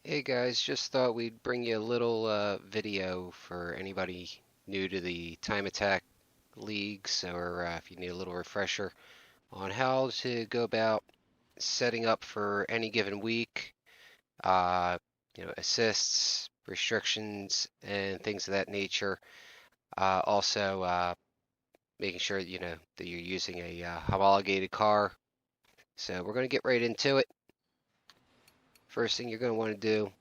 Hey guys, just thought we'd bring you a little video for anybody new to the Time Attack leagues, or if you need a little refresher on how to go about setting up for any given week, uh, assists, restrictions, and things of that nature. Also, making sure that you're using a homologated car. So we're going to get right into it. First thing you're going to want to do,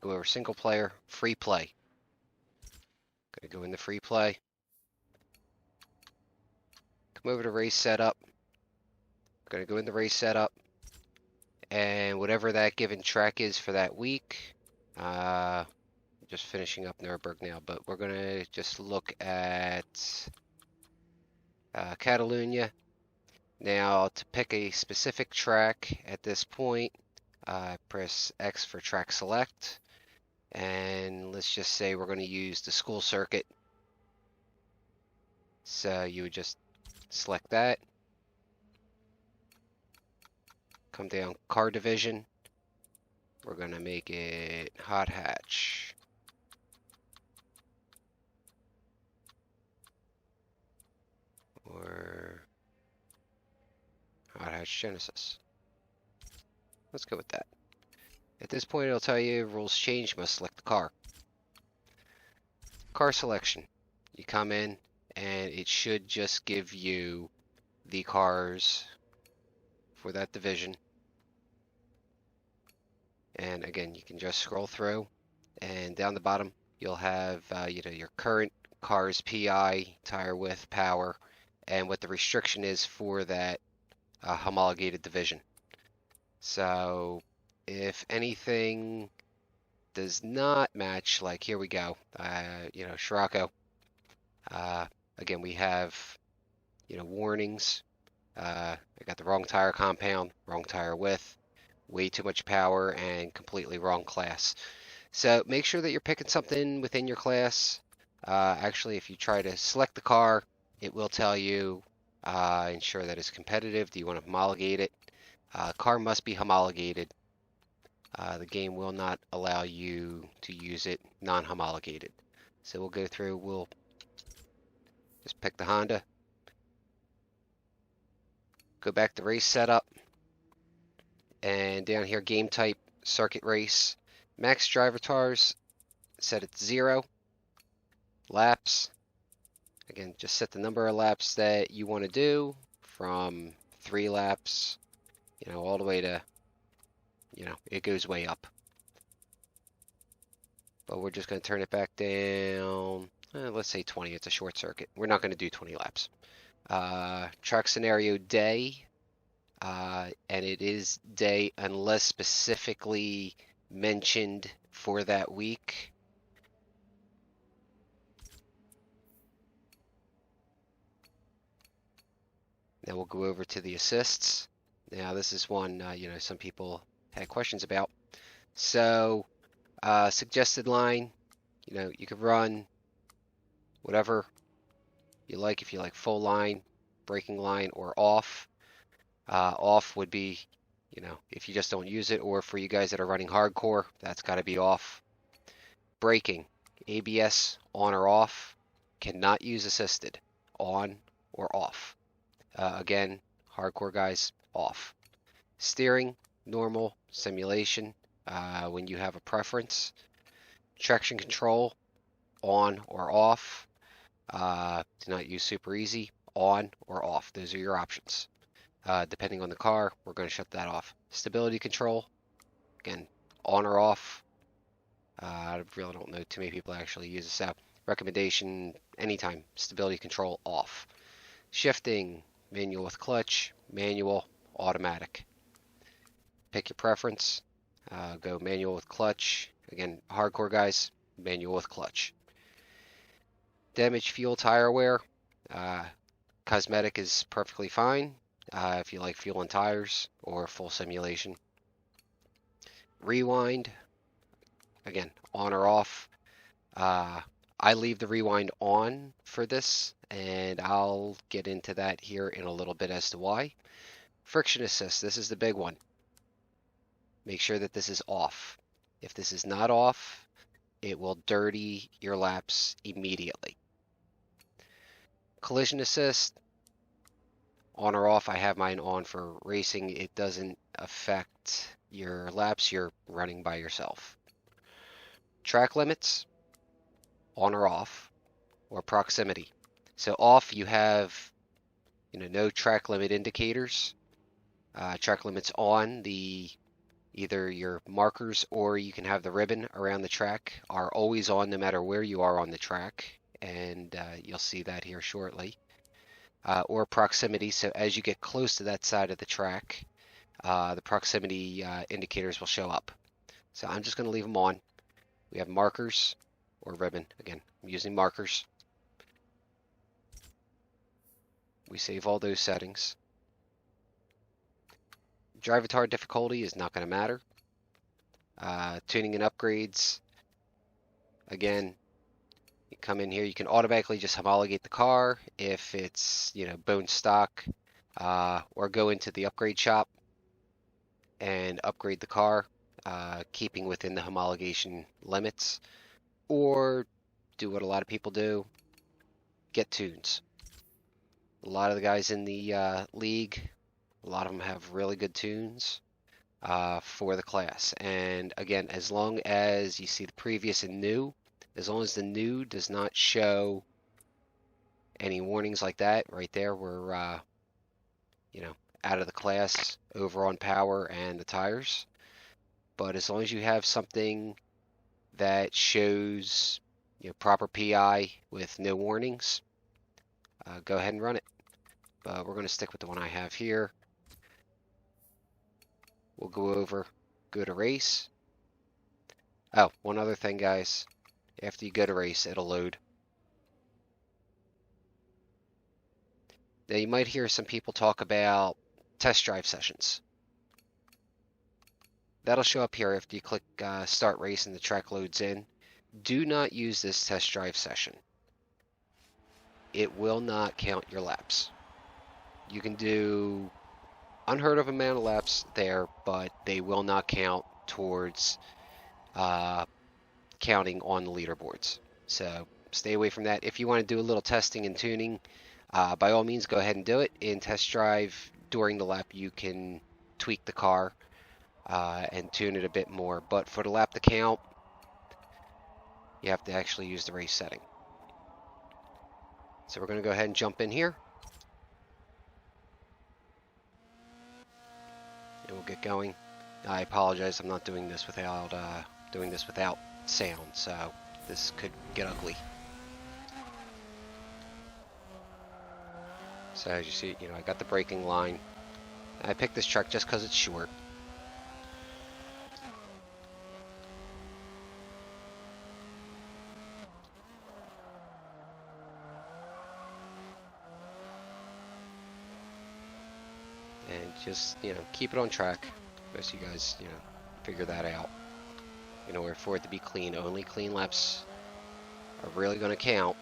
go over single player, free play. Gonna go in the free play. Come over to race setup. Gonna go in the race setup. And whatever that given track is for that week. Just finishing up Nürburgring now, but we're gonna just look at Catalonia. Now to pick a specific track at this point, press X for track select. And let's just say we're gonna use the school circuit. So you would just select that. Come down car division. We're gonna make it hot hatch. Or hot hatch Genesis. Let's go with that. At this point it'll tell you rules change, must select the car. Car selection. You come in and it should just give you the cars for that division. And again, you can just scroll through, and down the bottom you'll have your current car's PI, tire width, power, and what the restriction is for that homologated division. So if anything does not match, like here we go, Scirocco. Again, we have warnings. I got the wrong tire compound, wrong tire width, way too much power, and completely wrong class. So make sure that you're picking something within your class. Actually, if you try to select the car, it will tell you, ensure that it's competitive. Do you want to homologate it? Car must be homologated. The game will not allow you to use it non-homologated. So we'll go through, we'll just pick the Honda. Go back to race setup. And down here, game type, circuit race. Max driver tars, set it to 0. Laps. Again, just set the number of laps that you want to do from 3 laps, all the way to, it goes way up. But we're just going to turn it back down. Let's say 20. It's a short circuit. We're not going to do 20 laps. Track scenario day. And it is day unless specifically mentioned for that week. Now we'll go over to the assists. Now this is one, some people had questions about. So, suggested line, you could run whatever you like. If you like full line, braking line, or off. Off would be, if you just don't use it, or for you guys that are running hardcore, that's got to be off. Braking, ABS on or off, cannot use assisted, on or off. Again, hardcore guys, off. Steering, normal, simulation, when you have a preference. Traction control, on or off. Do not use super easy, on or off. Those are your options. Depending on the car, we're going to shut that off. Stability control, again, on or off. I really don't know too many people actually use this app. Recommendation, anytime, stability control off. Shifting, manual with clutch, manual, automatic. Pick your preference. Go manual with clutch. Again, hardcore guys, manual with clutch. Damage fuel tire wear. Cosmetic is perfectly fine. If you like fuel and tires or full simulation. Rewind, again, on or off. I leave the rewind on for this, and I'll get into that here in a little bit as to why. Friction assist, this is the big one. Make sure that this is off. If this is not off, it will dirty your laps immediately. Collision assist, on or off. I have mine on for racing. It doesn't affect your laps. You're running by yourself. Track limits, on or off, or proximity. So off, you have, no track limit indicators. Track limits on, either your markers or you can have the ribbon around the track are always on no matter where you are on the track, and you'll see that here shortly. Or proximity, so as you get close to that side of the track, the proximity indicators will show up. So I'm just going to leave them on. We have markers or ribbon. Again, I'm using markers. We save all those settings. Drive-a-tar difficulty is not going to matter. Tuning and upgrades. Again, you come in here, you can automatically just homologate the car if it's, bone stock, or go into the upgrade shop and upgrade the car, keeping within the homologation limits, or do what a lot of people do, get tunes. A lot of the guys in the league, a lot of them have really good tunes for the class. And again, as long as you see the previous and new, as long as the new does not show any warnings like that, right there, we're, out of the class over on power and the tires. But as long as you have something that shows, proper PI with no warnings, go ahead and run it. But we're going to stick with the one I have here. We'll go to race. Oh, one other thing, guys. After you go to race, it'll load. Now, you might hear some people talk about test drive sessions. That'll show up here after you click start race and the track loads in. Do not use this test drive session. It will not count your laps. You can do unheard of amount of laps there, but they will not count towards counting on the leaderboards. So stay away from that. If you want to do a little testing and tuning, by all means, go ahead and do it. In test drive, during the lap, you can tweak the car and tune it a bit more. But for the lap to count, you have to actually use the race setting. So we're going to go ahead and jump in here. And we'll get going. I apologize, I'm not doing this without sound, so this could get ugly. So as you see, I got the braking line. I picked this truck just because it's short. And just, keep it on track. Most of you guys, figure that out. In order for it to be clean, only clean laps are really going to count.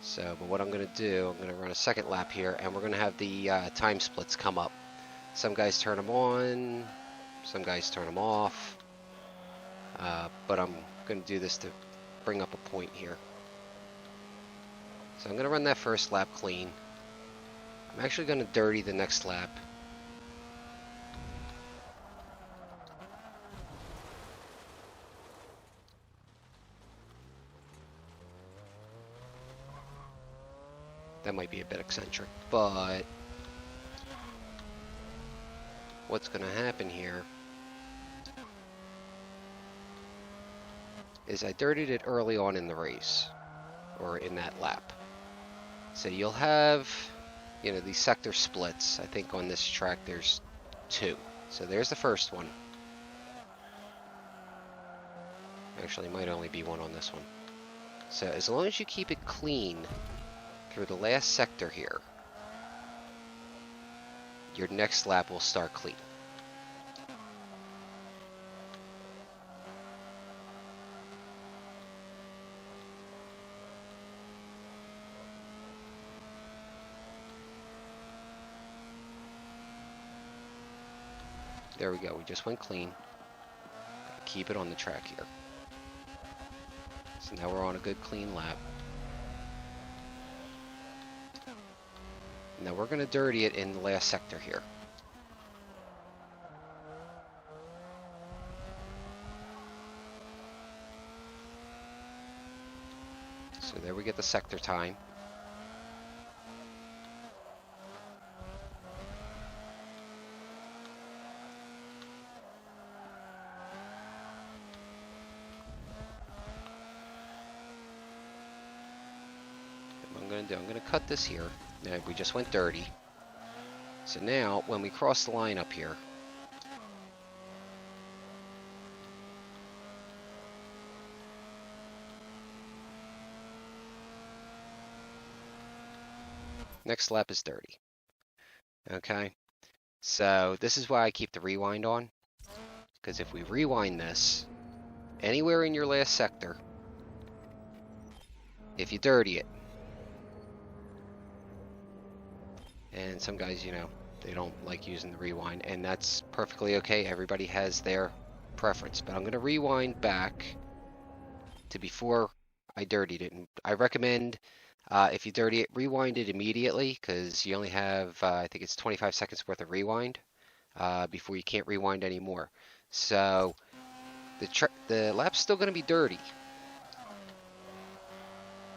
So, but what I'm going to do, I'm going to run a second lap here, and we're going to have the time splits come up. Some guys turn them on, some guys turn them off. But I'm going to do this to bring up a point here. So I'm going to run that first lap clean. I'm actually going to dirty the next lap. That might be a bit eccentric, but what's going to happen here is I dirtied it early on in the race, or in that lap. So you'll have, these sector splits. I think on this track there's 2. So there's the first one. Actually, it might only be 1 on this one. So as long as you keep it clean through the last sector here, your next lap will start clean. There we go. We just went clean. Keep it on the track here. So now we're on a good clean lap. Now we're going to dirty it in the last sector here. So there we get the sector time. What I'm going to do, I'm going to cut this here. Now we just went dirty. So now when we cross the line up here, next lap is dirty. Okay, so this is why I keep the rewind on, because if we rewind this, anywhere in your last sector, if you dirty it, and some guys, you know, they don't like using the rewind, and that's perfectly okay. Everybody has their preference, but I'm going to rewind back to before I dirtied it. And I recommend if you dirty it, rewind it immediately, because you only have, I think it's 25 seconds worth of rewind before you can't rewind anymore. So the lap's still going to be dirty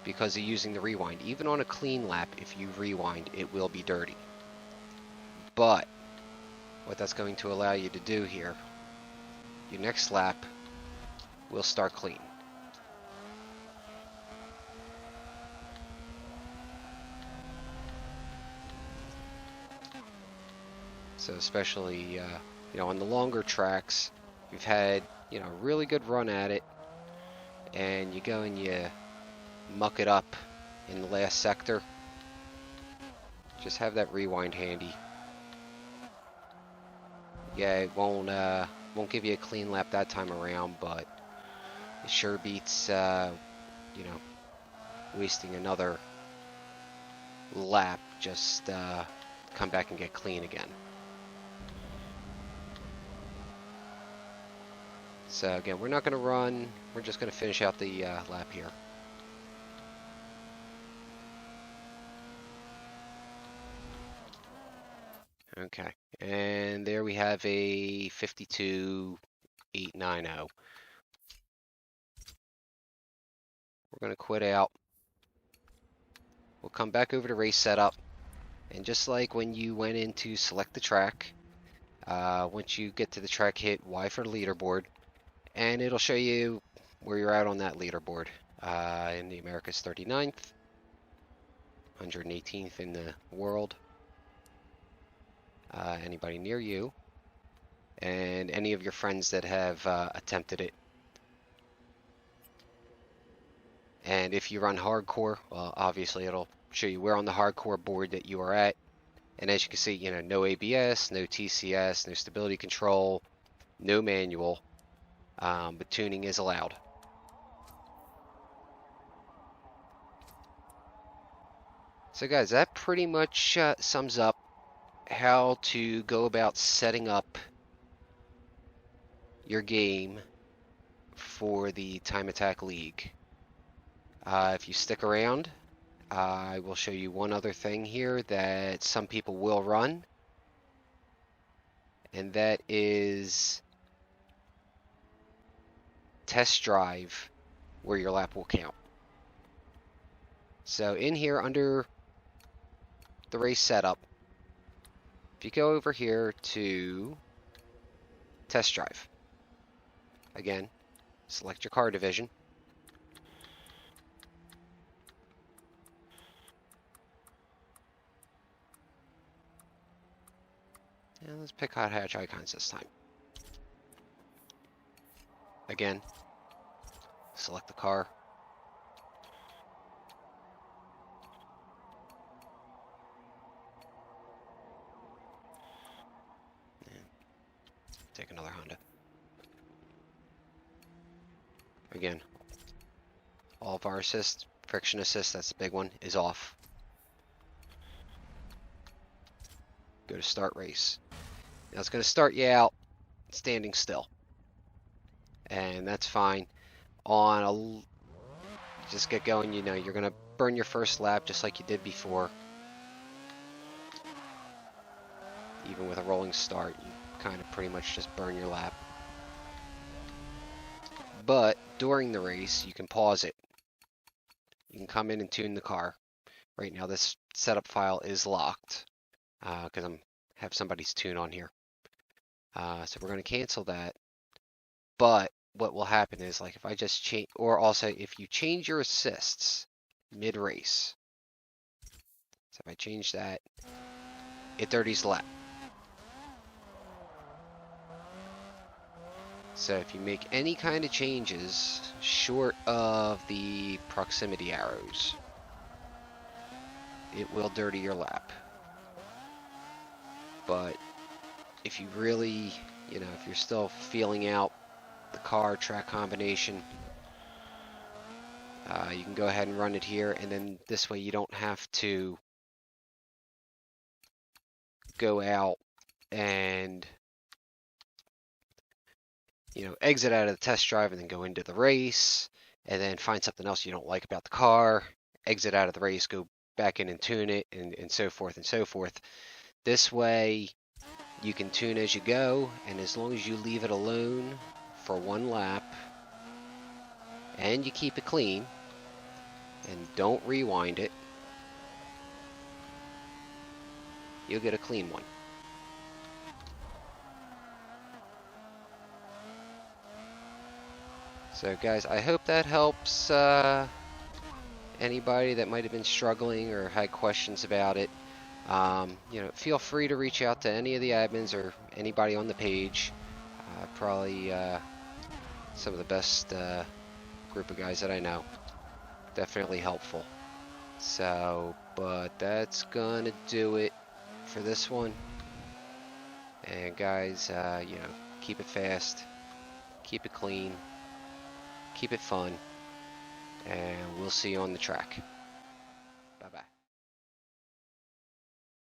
because of using the rewind. Even on a clean lap, if you rewind, it will be dirty. But what that's going to allow you to do here, your next lap will start clean. So especially, you know, on the longer tracks, you've had, you know, a really good run at it, and you go and you muck it up in the last sector. Just have that rewind handy. Yeah, it won't give you a clean lap that time around, but it sure beats, you know, wasting another lap. Just come back and get clean again. So again, we're not going to run. We're just going to finish out the lap here. Okay, and there we have a 52.890. We're going to quit out. We'll come back over to race setup, and just like when you went in to select the track, once you get to the track, hit Y for the leaderboard, and it'll show you where you're at on that leaderboard. In the Americas, 39th, 118th in the world. Anybody near you, and any of your friends that have attempted it. And if you run hardcore, well, obviously it'll show you where on the hardcore board that you are at. And as you can see, you know, no ABS, no TCS, no stability control, no manual, but tuning is allowed. So guys, that pretty much sums up how to go about setting up your game for the Time Attack League. If you stick around, I will show you one other thing here that some people will run, and that is test drive where your lap will count. So in here under the race setup, if you go over here to test drive, again, select your car division. And let's pick hot hatch icons this time. Again, select the car. And take another Honda. Again, all of our assist, friction assist, that's the big one, is off. Go to start race. Now it's going to start you out standing still, and that's fine. On a just get going, you know, you're gonna burn your first lap just like you did before. Even with a rolling start, you kind of pretty much just burn your lap. But during the race, you can pause it. You can come in and tune the car. Right now, this setup file is locked because I have somebody's tune on here. So we're going to cancel that. But what will happen is, like, if I just change, or also if you change your assists mid-race, so if I change that, it dirties the lap. So if you make any kind of changes short of the proximity arrows, it will dirty your lap. But if you really, you know, if you're still feeling out the car track combination, you can go ahead and run it here, and then this way you don't have to go out and, you know, exit out of the test drive and then go into the race, and then find something else you don't like about the car, exit out of the race, go back in and tune it, and so forth and so forth. This way you can tune as you go, and as long as you leave it alone for one lap and you keep it clean and don't rewind it, you'll get a clean one. So guys, I hope that helps anybody that might have been struggling or had questions about it. You know, feel free to reach out to any of the admins or anybody on the page. Probably some of the best group of guys that I know. Definitely helpful. So, but that's gonna do it for this one. And guys, you know, keep it fast, keep it clean, keep it fun, and we'll see you on the track.